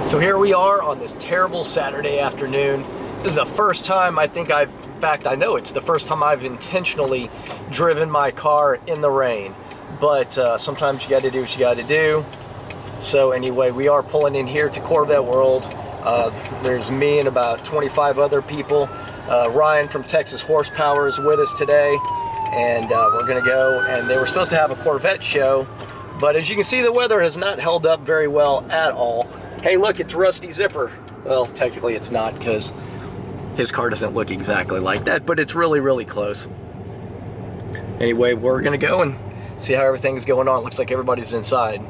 So here we are on this terrible Saturday afternoon. This is the first time in fact I know it's the first time I've intentionally driven my car in the rain. But sometimes you gotta do what you gotta do. So anyway, we are pulling in here to Corvette World. There's me and about 25 other people. Ryan from Texas Horsepower is with us today. And we're gonna go, and they were supposed to have a Corvette show. But as you can see, the weather has not held up very well at all. Hey, look, it's Rusty Zipper. Well, technically it's not, because his car doesn't look exactly like that, but it's really, really close. Anyway, we're gonna go and see how everything's going on. Looks like everybody's inside.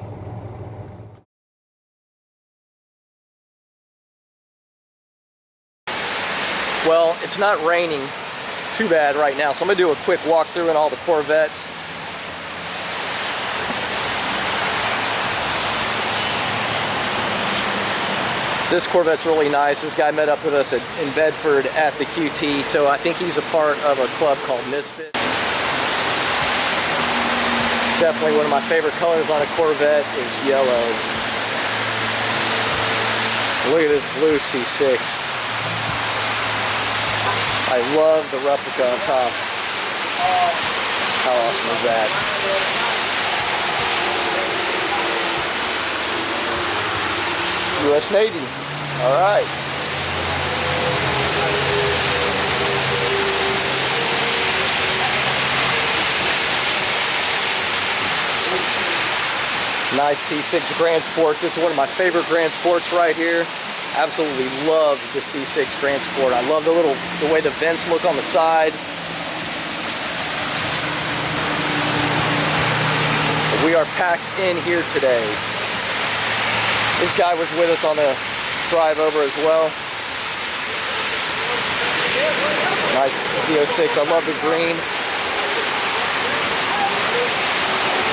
Well, it's not raining too bad right now, so I'm gonna do a quick walkthrough in all the Corvettes. This Corvette's really nice. This guy met up with us in Bedford at the QT, so I think he's a part of a club called Misfit. Definitely one of my favorite colors on a Corvette is yellow. Look at this blue C6. I love the replica on top. How awesome is that? US Navy. All right. Nice C6 Grand Sport. This is one of my favorite Grand Sports right here. Absolutely love the C6 Grand Sport. I love the way the vents look on the side. We are packed in here today. This guy was with us on the drive over as well. Nice Z06. I love the green.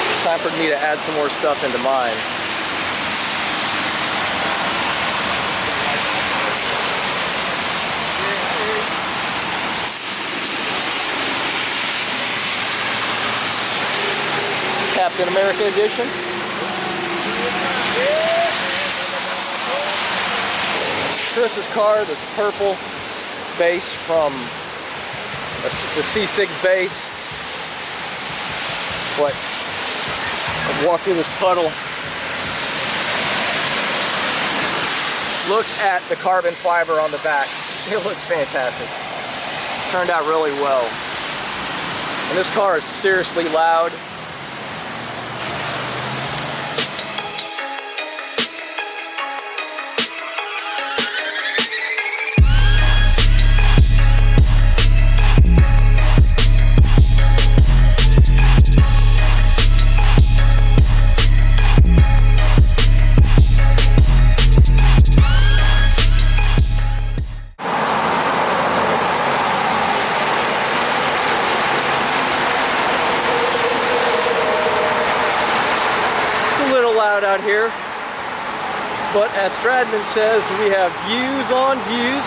It's time for me to add some more stuff into mine. Captain America edition. Chris's car, this purple base from it's a C6 base. What? I've walked through this puddle. Look at the carbon fiber on the back. It looks fantastic. Turned out really well. And this car is seriously loud. Out here, but as Stradman says, we have views on views.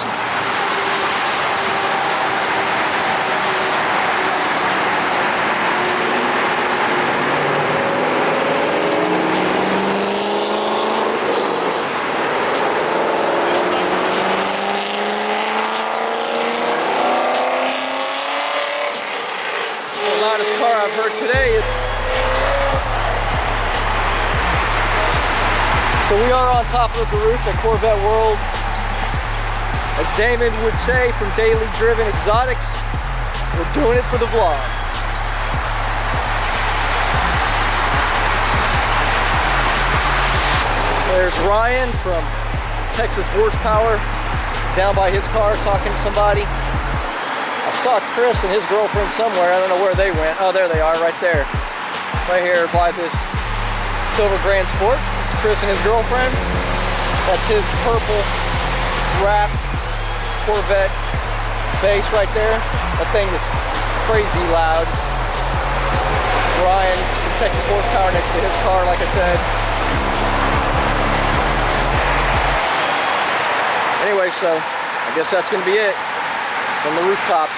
The loudest car I've heard today is So we are on top of the roof at Corvette World. As Damon would say from Daily Driven Exotics, we're doing it for the vlog. There's Ryan from Texas Horsepower down by his car talking to somebody. I saw Chris and his girlfriend somewhere. I don't know where they went. Oh, there they are right there. Right here by this silver Grand Sport. Chris and his girlfriend. That's his purple wrap Corvette base right there. That thing is crazy loud. Ryan from Texas Horsepower next to his car, like I said. Anyway, so I guess that's going to be it from the rooftops.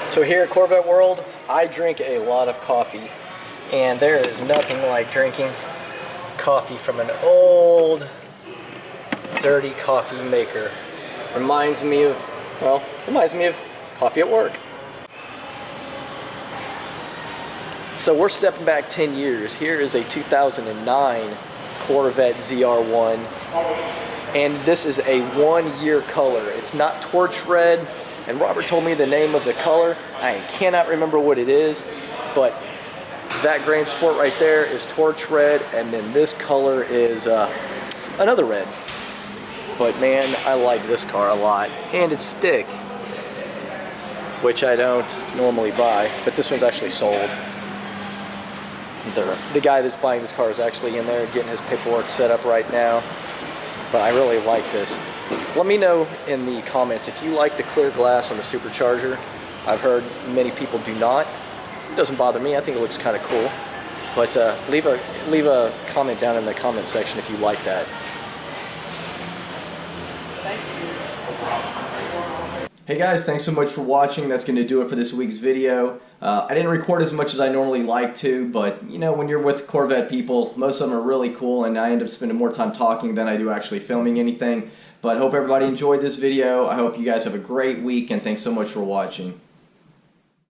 So here at Corvette World, I drink a lot of coffee. And there is nothing like drinking coffee from an old, dirty coffee maker. Reminds me of coffee at work. So we're stepping back 10 years. Here is a 2009 Corvette ZR1, and this is a 1-year color. It's not torch red, and Robert told me the name of the color. I cannot remember what it is, but that Grand Sport right there is torch red, and then this color is another red. But man, I like this car a lot, and it's stick, which I don't normally buy, but this one's actually sold. The guy that's buying this car is actually in there getting his paperwork set up right now, but I really like this. Let me know in the comments if you like the clear glass on the supercharger. I've heard many people do not. It doesn't bother me. I think it looks kind of cool. But leave a comment down in the comment section if you like that. Hey guys, thanks so much for watching. That's going to do it for this week's video. I didn't record as much as I normally like to, but you know, when you're with Corvette people, most of them are really cool, and I end up spending more time talking than I do actually filming anything. But I hope everybody enjoyed this video. I hope you guys have a great week, and thanks so much for watching.